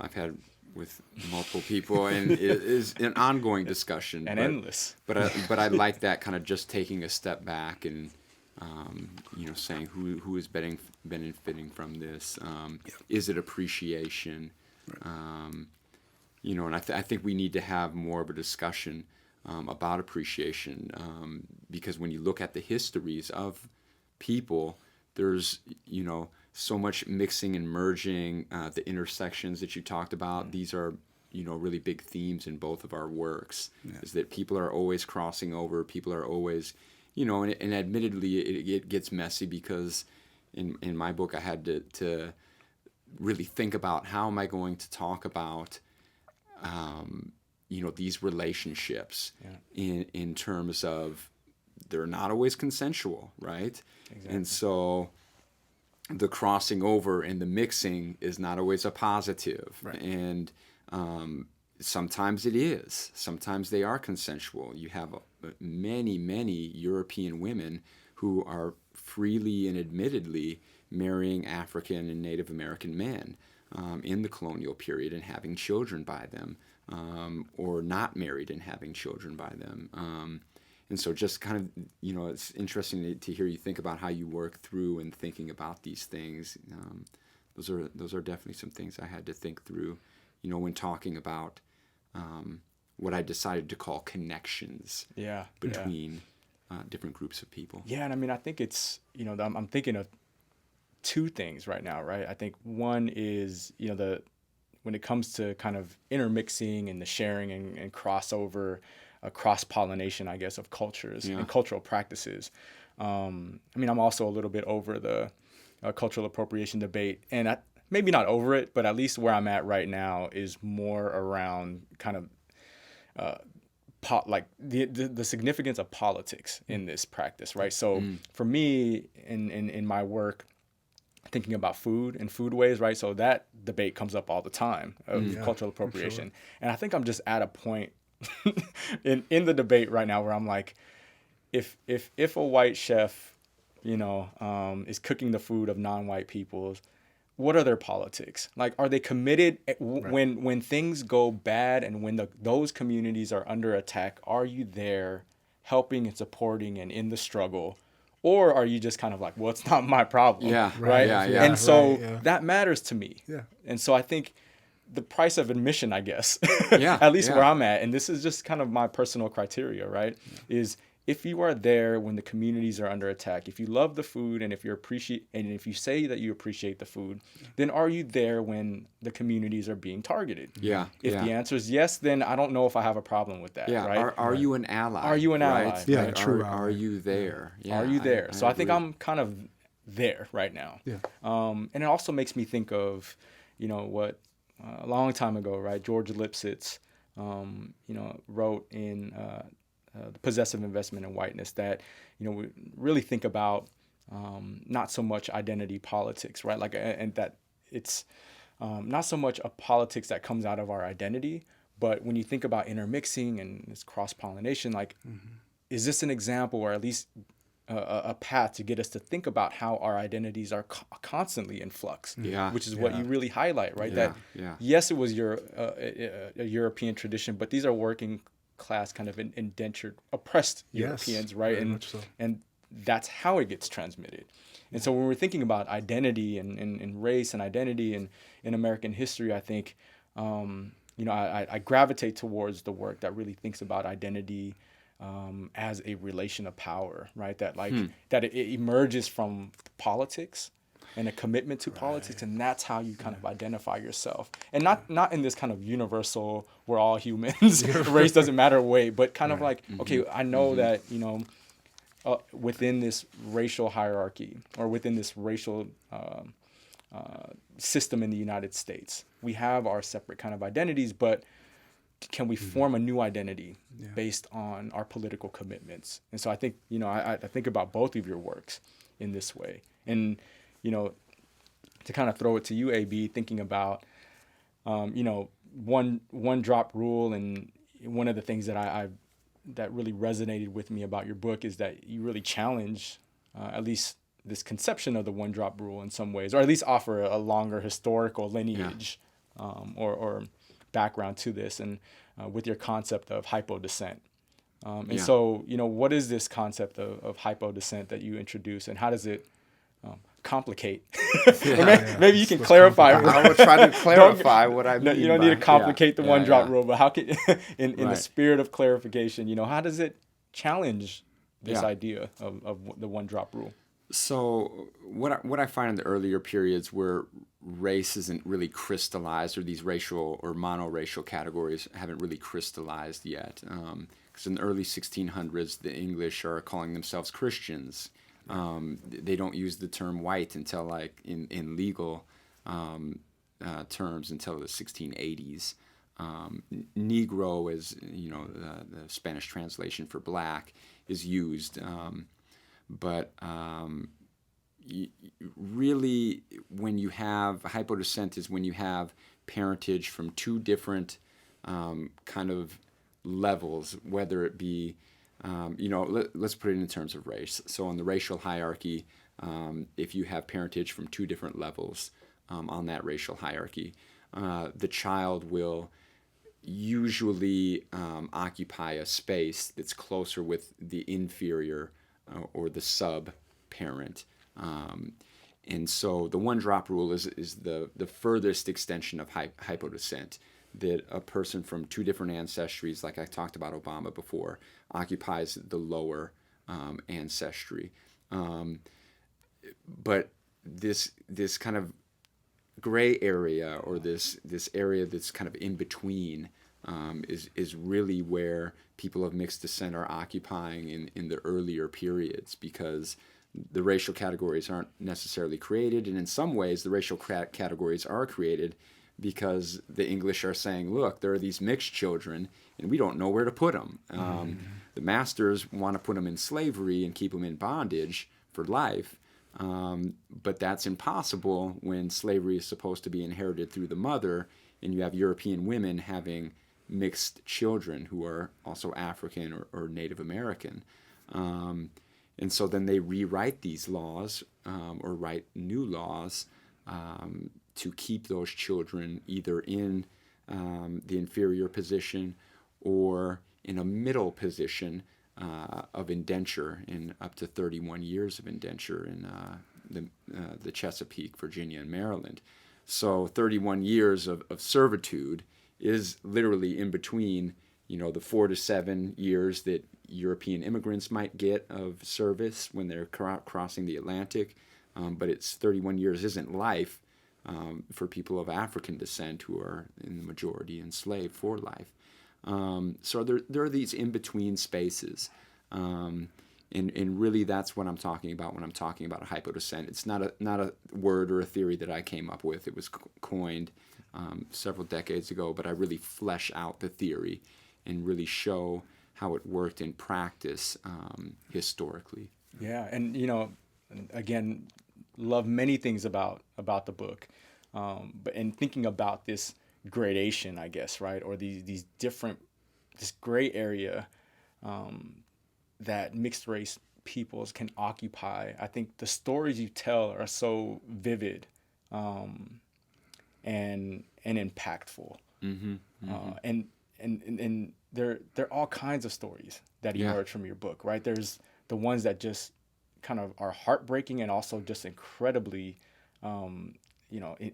I've had with multiple people, and it is an ongoing discussion. And endless. But I like that kind of just taking a step back and saying who is benefiting from this. Is it appreciation? Right. And I think we need to have more of a discussion about appreciation, because when you look at the histories of people, there's so much mixing and merging, the intersections that you talked about. These are really big themes in both of our works. Is that people are always crossing over, people are always and admittedly it gets messy, because in my book I had to really think about how am I going to talk about these relationships in terms of they're not always consensual, right? Exactly. And so the crossing over and the mixing is not always a positive. Right. And sometimes it is. Sometimes they are consensual. You have many, many European women who are freely and admittedly marrying African and Native American men in the colonial period and having children by them, or not married and having children by them. And so just kind of, it's interesting to hear you think about how you work through and thinking about these things. Those are definitely some things I had to think through, when talking about what I decided to call connections between different groups of people. Yeah, and I mean, I think it's, I'm thinking of two things right now, right? I think one is, when it comes to kind of intermixing and the sharing and crossover, cross-pollination, I guess, of cultures and cultural practices. I mean, I'm also a little bit over the cultural appropriation debate, and maybe not over it, but at least where I'm at right now is more around kind of like the significance of politics in this practice, right? So for me, in my work, thinking about food and foodways, right? So that debate comes up all the time of cultural appropriation. Sure. And I think I'm just at a point in the debate right now where I'm like, if a white chef, is cooking the food of non-white peoples, what are their politics? Like, are they committed when things go bad and when those communities are under attack? Are you there helping and supporting and in the struggle? Or are you just kind of like, well, it's not my problem, right? Yeah. And so that matters to me. Yeah. And so I think the price of admission, I guess, at least where I'm at, and this is just kind of my personal criteria, right, is if you are there when the communities are under attack, if you love the food and if you say that you appreciate the food, then are you there when the communities are being targeted? Yeah. If the answer is yes, then I don't know if I have a problem with that. Yeah. Right? Are you an ally? Are you an ally? Yeah. Right? True. Are you there? Yeah. Are you there? So I think I'm kind of there right now. Yeah. And it also makes me think of, what a long time ago, right? George Lipsitz, wrote in The Possessive Investment in Whiteness that, we really think about not so much identity politics, right? Like, and that it's not so much a politics that comes out of our identity, but when you think about intermixing and this cross-pollination, like, is this an example or at least a path to get us to think about how our identities are constantly in flux, which is what you really highlight, right? Yes, it was a European tradition, but these are working class kind of indentured, oppressed Europeans, right? And that's how it gets transmitted. And so when we're thinking about identity and race and identity and in American history, I think, I gravitate towards the work that really thinks about identity as a relation of power, right? That that it emerges from politics and a commitment to politics, and that's how you kind of identify yourself. And not in this kind of universal, we're all humans, race doesn't matter way, but kind of like, okay, I know that, within this racial hierarchy or within this racial system in the United States, we have our separate kind of identities, but can we form a new identity based on our political commitments? And so I think, I think about both of your works in this way. And, to kind of throw it to you, A.B., thinking about, one drop rule. And one of the things that that really resonated with me about your book is that you really challenge at least this conception of the one drop rule in some ways, or at least offer a longer historical lineage or background to this, and with your concept of hypodescent. So, what is this concept of hypodescent that you introduce, and how does it complicate? Maybe you can clarify. I will try to clarify what I mean. You don't need to complicate the one drop rule, but how can, in the spirit of clarification, how does it challenge this idea of the one drop rule? So what I find in the earlier periods where race isn't really crystallized, or these racial or monoracial categories haven't really crystallized yet, because in the early 1600s, the English are calling themselves Christians. They don't use the term white until like in legal terms until the 1680s. Negro, is the Spanish translation for black, is used, but really, when you have hypodescent, is when you have parentage from two different kind of levels, whether it be, let's put it in terms of race. So on the racial hierarchy, if you have parentage from two different levels on that racial hierarchy, the child will usually occupy a space that's closer with the inferior or the sub-parent. And so the one-drop rule is the furthest extension of hypodescent, that a person from two different ancestries, like I talked about Obama before, occupies the lower ancestry. But this kind of gray area, or this area that's kind of in between, is really where people of mixed descent are occupying in the earlier periods, because the racial categories aren't necessarily created, and in some ways the racial categories are created because the English are saying, look, there are these mixed children, and we don't know where to put them. The masters want to put them in slavery and keep them in bondage for life, but that's impossible when slavery is supposed to be inherited through the mother, and you have European women having mixed children who are also African or Native American. And so then they rewrite these laws, or write new laws, to keep those children either in the inferior position or in a middle position of indenture, in up to 31 years of indenture in the Chesapeake, Virginia, and Maryland. So 31 years of servitude is literally in between, the 4 to 7 years that European immigrants might get of service when they're crossing the Atlantic, but it's 31 years isn't life for people of African descent who are in the majority enslaved for life. So there are these in-between spaces, and really that's what I'm talking about when I'm talking about a hypodescent. It's not a word or a theory that I came up with. It was coined several decades ago, but I really flesh out the theory and really show how it worked in practice historically. Yeah, and again, love many things about the book, but in thinking about this gradation, I guess, right, or these different, this gray area that mixed race peoples can occupy. I think the stories you tell are so vivid and impactful. Mm-hmm, mm-hmm. And there are all kinds of stories that emerge from your book, right? There's the ones that just kind of are heartbreaking and also just incredibly,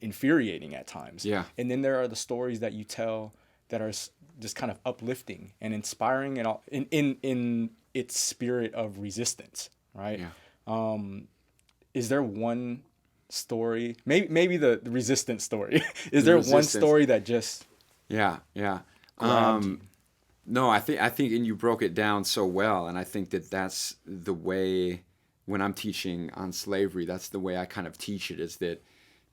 infuriating at times. Yeah. And then there are the stories that you tell that are just kind of uplifting and inspiring, and all in its spirit of resistance, right? Yeah. Is there one story, maybe the resistance story? Is there one story that just No, I think, and you broke it down so well, and I think that's the way, when I'm teaching on slavery, that's the way I kind of teach it, is that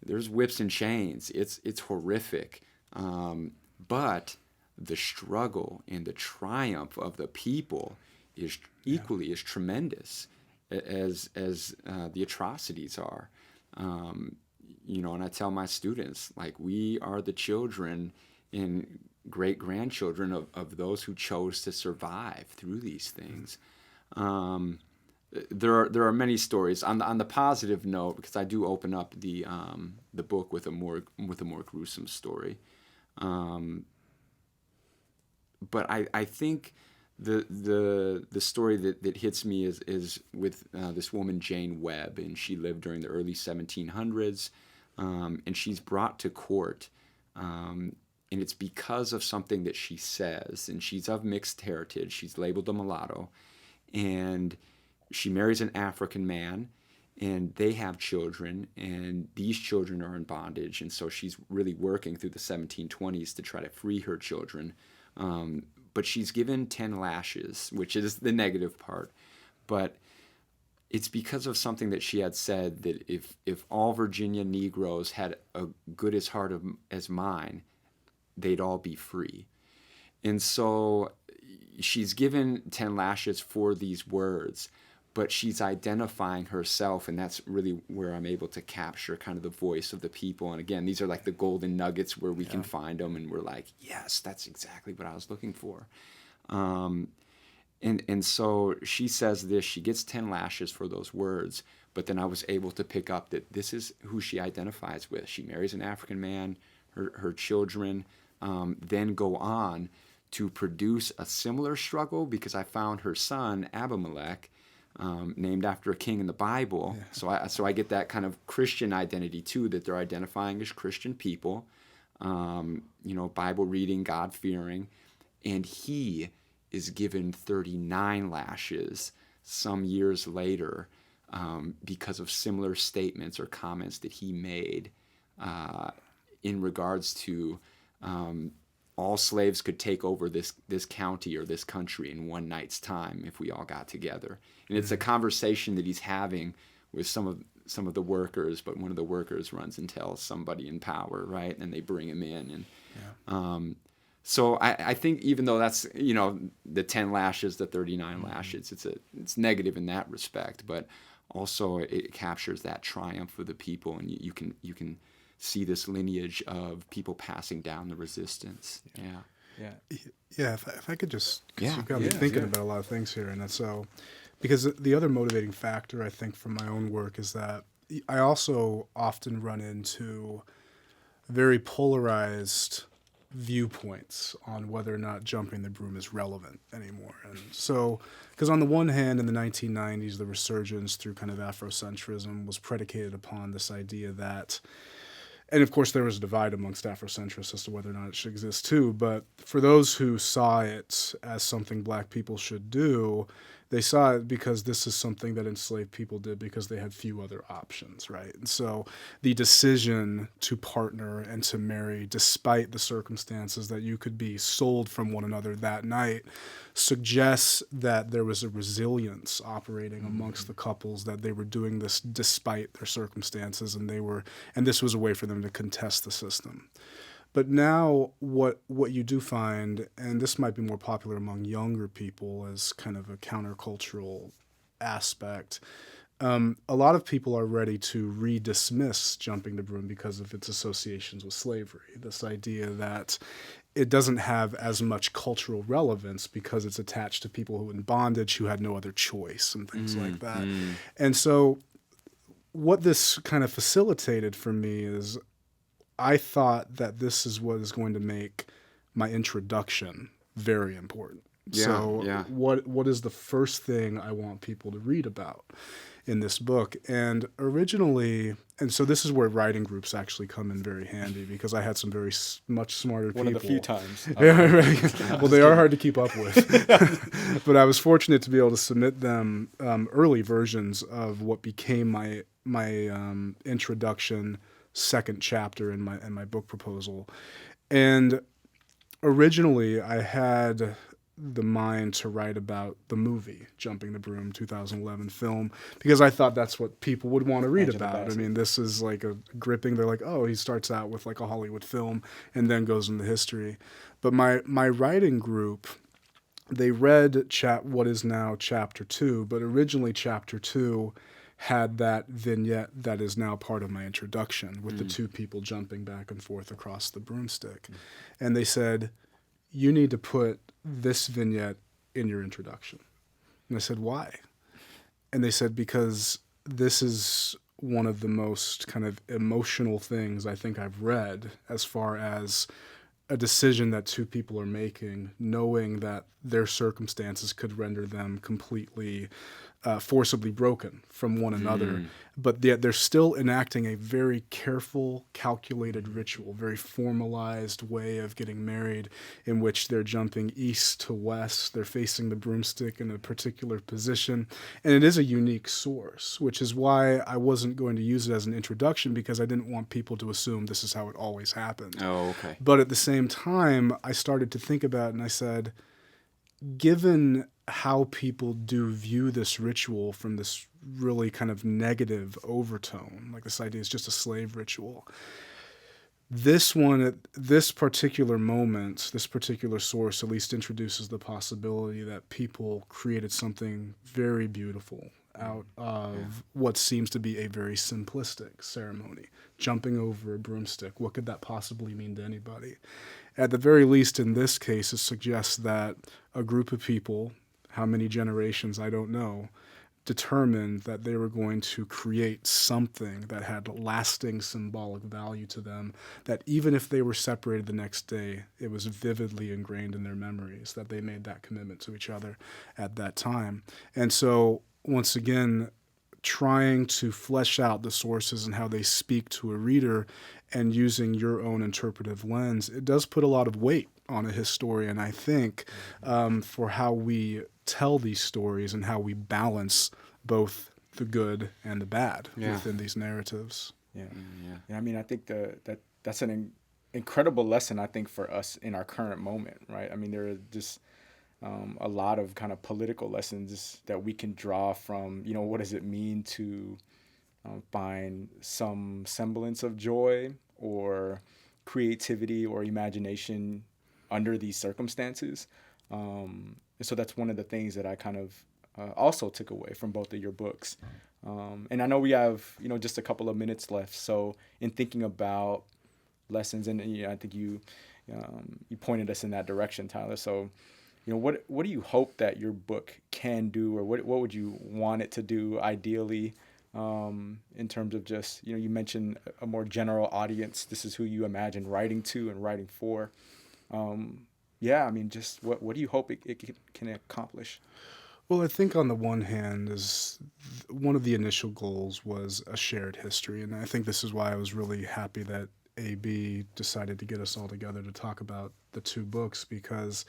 there's whips and chains. It's horrific, but the struggle and the triumph of the people is equally as tremendous as the atrocities are. And I tell my students, like, we are the children and great-grandchildren of those who chose to survive through these things. There are many stories. On the positive note, because I do open up the book with a more gruesome story. But I think the story that hits me is with this woman, Jane Webb, and she lived during the early 1700s, and she's brought to court, and it's because of something that she says, and she's of mixed heritage. She's labeled a mulatto, and she marries an African man, and they have children, and these children are in bondage, and so she's really working through the 1720s to try to free her children. But she's given 10 lashes, which is the negative part. But it's because of something that she had said, that if all Virginia Negroes had a good as heart as mine, they'd all be free. And so she's given 10 lashes for these words, but she's identifying herself, and that's really where I'm able to capture kind of the voice of the people. And again, these are like the golden nuggets where we can find them, and we're like, yes, that's exactly what I was looking for. And so she says this, she gets 10 lashes for those words, but then I was able to pick up that this is who she identifies with. She marries an African man, her children then go on to produce a similar struggle, because I found her son, Abimelech, named after a king in the Bible. Yeah. So I get that kind of Christian identity too, that they're identifying as Christian people, Bible reading, God fearing, and he is given 39 lashes some years later because of similar statements or comments that he made in regards to all slaves could take over this county or this country in one night's time if we all got together. And it's a conversation that he's having with some of the workers, but one of the workers runs and tells somebody in power, right? And they bring him in. And so I think even though that's, the 10 lashes, the 39 lashes, it's negative in that respect, but also it captures that triumph of the people, and you can see this lineage of people passing down the resistance. If I could just, because you've got me thinking about a lot of things here, and that's so, because the other motivating factor I think from my own work is that I also often run into very polarized viewpoints on whether or not jumping the broom is relevant anymore. And so, because on the one hand, in the 1990s, the resurgence through kind of Afrocentrism was predicated upon this idea that, and of course there was a divide amongst Afrocentrists as to whether or not it should exist too, but for those who saw it as something black people should do, they saw it because this is something that enslaved people did because they had few other options, right? And so the decision to partner and to marry, despite the circumstances that you could be sold from one another that night, suggests that there was a resilience operating amongst the couples, that they were doing this despite their circumstances, and this was a way for them to contest the system. But now what you do find, and this might be more popular among younger people as kind of a countercultural aspect, a lot of people are ready to redismiss jumping the broom because of its associations with slavery. This idea that it doesn't have as much cultural relevance because it's attached to people who were in bondage who had no other choice and things like that. And so what this kind of facilitated for me is I thought that this is what is going to make my introduction very important. What is the first thing I want people to read about in this book? And originally, and so this is where writing groups actually come in very handy, because I had some very much smarter people. One of the few times. Well, they are hard to keep up with. But I was fortunate to be able to submit them early versions of what became my introduction second chapter in my book proposal. And originally I had the mind to write about the movie Jumping the Broom, 2011 film, because I thought that's what people would want to read about. I mean, this is like a gripping, they're like, oh, he starts out with like a Hollywood film and then goes into history. But my writing group, they read what is now chapter 2, but originally chapter 2 had that vignette that is now part of my introduction with the two people jumping back and forth across the broomstick. And they said, you need to put this vignette in your introduction. And I said, why? And they said, because this is one of the most kind of emotional things I think I've read, as far as a decision that two people are making, knowing that their circumstances could render them completely forcibly broken from one another, but yet they're still enacting a very careful, calculated ritual, very formalized way of getting married, in which they're jumping east to west, they're facing the broomstick in a particular position, and it is a unique source, which is why I wasn't going to use it as an introduction, because I didn't want people to assume this is how it always happened. Oh, okay. But at the same time, I started to think about it, and I said, given how people do view this ritual from this really kind of negative overtone, like this idea is just a slave ritual, This one, at this particular moment, this particular source at least introduces the possibility that people created something very beautiful out of what seems to be a very simplistic ceremony. Jumping over a broomstick, what could that possibly mean to anybody? At the very least, in this case, it suggests that a group of people, how many generations, I don't know, determined that they were going to create something that had lasting symbolic value to them, that even if they were separated the next day, it was vividly ingrained in their memories that they made that commitment to each other at that time. And so, once again, trying to flesh out the sources and how they speak to a reader and using your own interpretive lens, it does put a lot of weight on a historian, I think, for how we tell these stories and how we balance both the good and the bad within these narratives. Yeah. I mean, I think that's an incredible lesson, I think, for us in our current moment, right? I mean, there are just a lot of kind of political lessons that we can draw from, what does it mean to find some semblance of joy or creativity or imagination under these circumstances. And so that's one of the things that I kind of also took away from both of your books. And I know we have, just a couple of minutes left. So in thinking about lessons, and I think you pointed us in that direction, Tyler. So, what do you hope that your book can do, or what would you want it to do ideally, in terms of just, you mentioned a more general audience. This is who you imagine writing to and writing for. I mean, just what do you hope it can accomplish? Well, I think on the one hand is one of the initial goals was a shared history, and I think this is why I was really happy that A.B. decided to get us all together to talk about the two books, because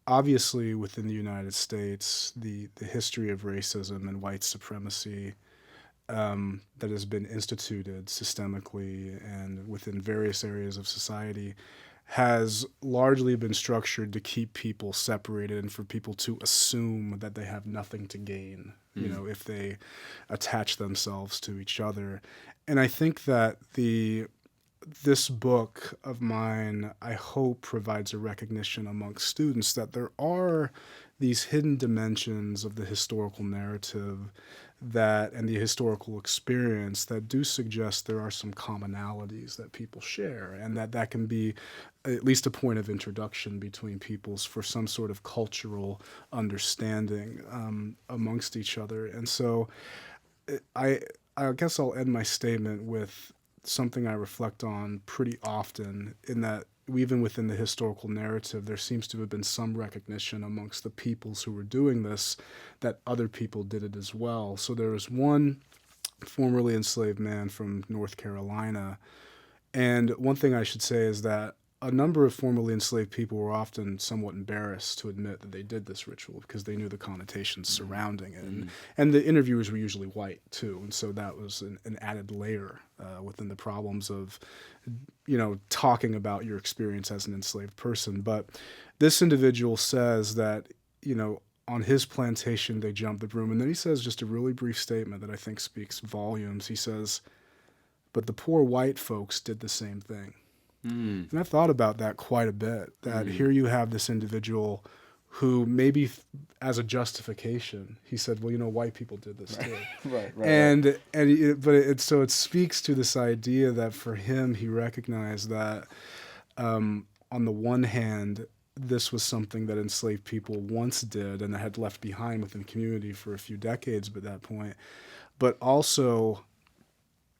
obviously within the United States, the history of racism and white supremacy that has been instituted systemically and within various areas of society has largely been structured to keep people separated and for people to assume that they have nothing to gain, if they attach themselves to each other. And I think that this book of mine, I hope, provides a recognition amongst students that there are these hidden dimensions of the historical narrative and the historical experience that do suggest there are some commonalities that people share, and that can be at least a point of introduction between peoples for some sort of cultural understanding amongst each other. And so I guess I'll end my statement with something I reflect on pretty often, in that even within the historical narrative, there seems to have been some recognition amongst the peoples who were doing this that other people did it as well. So there was one formerly enslaved man from North Carolina, and one thing I should say is that a number of formerly enslaved people were often somewhat embarrassed to admit that they did this ritual because they knew the connotations surrounding it. And the interviewers were usually white, too. And so that was an added layer within the problems of, talking about your experience as an enslaved person. But this individual says that, on his plantation, they jumped the broom. And then he says just a really brief statement that I think speaks volumes. He says, "But the poor white folks did the same thing." And I've thought about that quite a bit, that here you have this individual who maybe as a justification, he said, well, white people did this too. Right. So it speaks to this idea that for him, he recognized that on the one hand, this was something that enslaved people once did and had left behind within the community for a few decades at that point, but also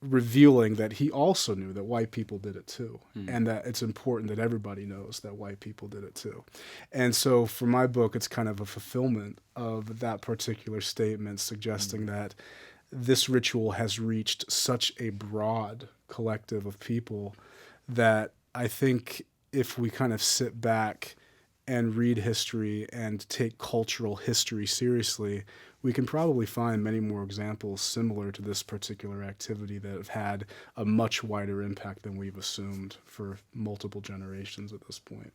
revealing that he also knew that white people did it too, and that it's important that everybody knows that white people did it too. And so for my book, it's kind of a fulfillment of that particular statement, suggesting that this ritual has reached such a broad collective of people that I think if we kind of sit back and read history and take cultural history seriously, we can probably find many more examples similar to this particular activity that have had a much wider impact than we've assumed for multiple generations at this point.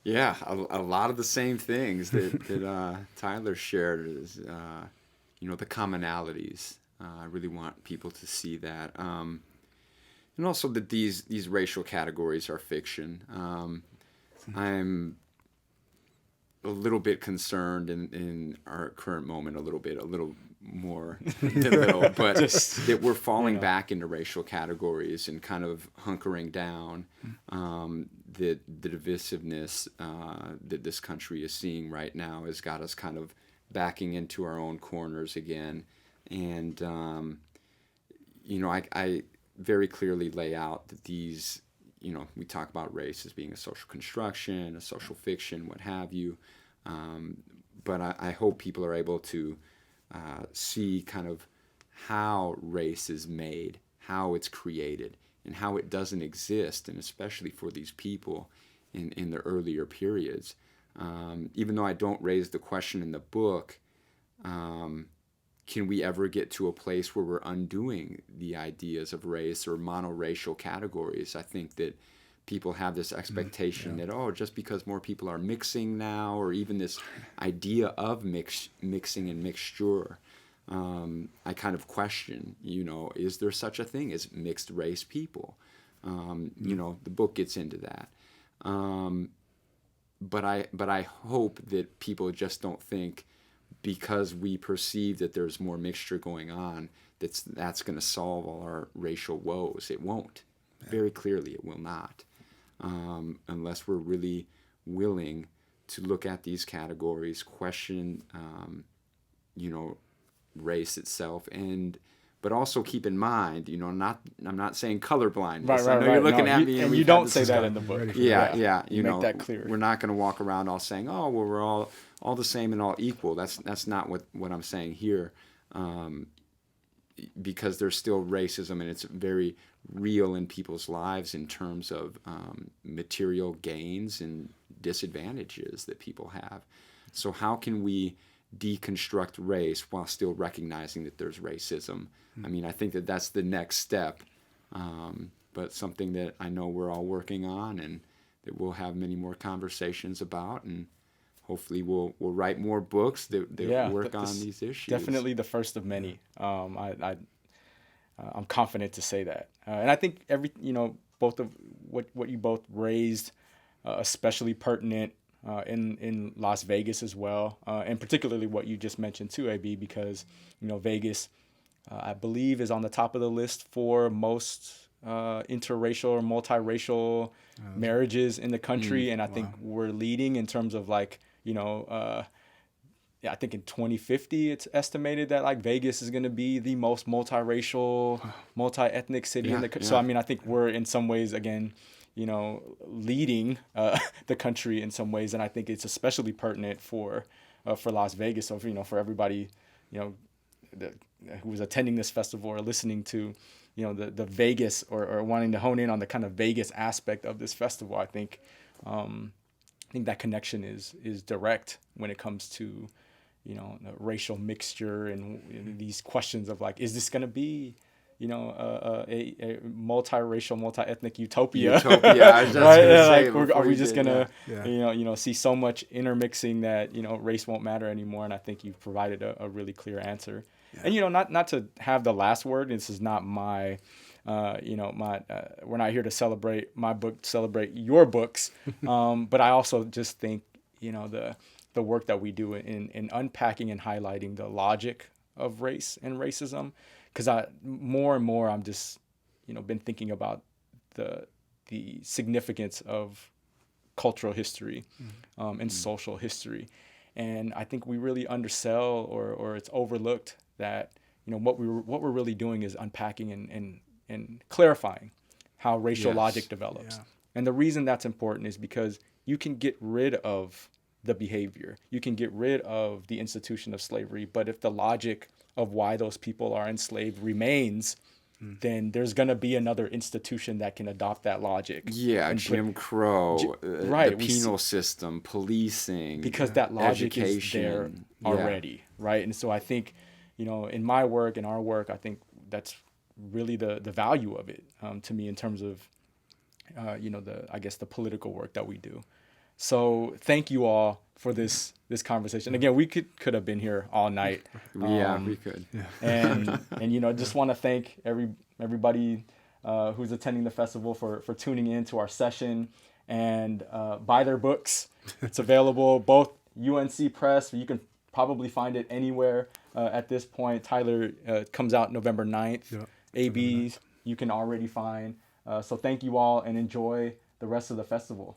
Yeah, a lot of the same things that Tyler shared is, the commonalities. I really want people to see that. and also that these racial categories are fiction. I'm a little bit concerned in our current moment, a little more than little, but that we're falling back into racial categories and kind of hunkering down. The divisiveness that this country is seeing right now has got us kind of backing into our own corners again. And, I very clearly lay out that these, we talk about race as being a social construction, a social fiction, what have you. But I hope people are able to see kind of how race is made, how it's created, and how it doesn't exist, and especially for these people in the earlier periods. Even though I don't raise the question in the book, can we ever get to a place where we're undoing the ideas of race or monoracial categories? I think that people have this expectation that, just because more people are mixing now, or even this idea of mixing and mixture, I kind of question, is there such a thing as mixed race people? The book gets into that. But I hope that people just don't think because we perceive that there's more mixture going on, that's going to solve all our racial woes. It won't. Very clearly, it will not. Unless we're really willing to look at these categories, question, race itself, but also keep in mind, I'm not saying colorblind. Right. You're looking at me, and you don't say that in the book. Yeah. Make that clear. We're not going to walk around all saying, we're all the same and all equal. That's not what I'm saying here. Because there's still racism, and it's very real in people's lives in terms of material gains and disadvantages that people have. So how can we deconstruct race while still recognizing that there's racism? I mean, I think that's the next step, but something that I know we're all working on, and that we'll have many more conversations about, and hopefully we'll write more books that work on these issues. Definitely the first of many. I'm confident to say that. And I think both of what you both raised, especially pertinent in Las Vegas as well, and particularly what you just mentioned too, A.B., because, Vegas, I believe, is on the top of the list for most interracial or multiracial marriages in the country. And I think we're leading in terms of I think in 2050, it's estimated that Vegas is going to be the most multiracial, multi-ethnic city in the country. So, I think we're in some ways, again, leading the country in some ways. And I think it's especially pertinent for Las Vegas. So, for everybody, who was attending this festival or listening to, the Vegas or wanting to hone in on the kind of Vegas aspect of this festival, I think that connection is direct when it comes to, the racial mixture and these questions of is this going to be, a multiracial, multi-ethnic utopia? I was just right? say, Are we just gonna, see so much intermixing that race won't matter anymore? And I think you've provided a really clear answer. Yeah. And not to have the last word. This is not my. We're not here to celebrate my book, celebrate your books. But I also just think, the work that we do in unpacking and highlighting the logic of race and racism, because more and more I'm just, been thinking about the significance of cultural history and social history. And I think we really undersell or it's overlooked that, what we're really doing is unpacking and clarifying how racial logic develops. Yeah. And the reason that's important is because you can get rid of the behavior. You can get rid of the institution of slavery. But if the logic of why those people are enslaved remains, then there's going to be another institution that can adopt that logic. Yeah, Jim Crow, the penal system, policing, because that logic education. Is there already, right? And so I think, in my work, in our work, I think that's really the value of it to me in terms of, the political work that we do. So thank you all for this conversation. Again, we could have been here all night. We could. And just want to thank everybody who's attending the festival for tuning in to our session, and buy their books. It's available both UNC Press. You can probably find it anywhere at this point. Tyler comes out November 9th. Yeah, ABs you can already find. So thank you all and enjoy the rest of the festival.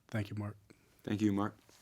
Thank you, Mark. Thank you, Mark.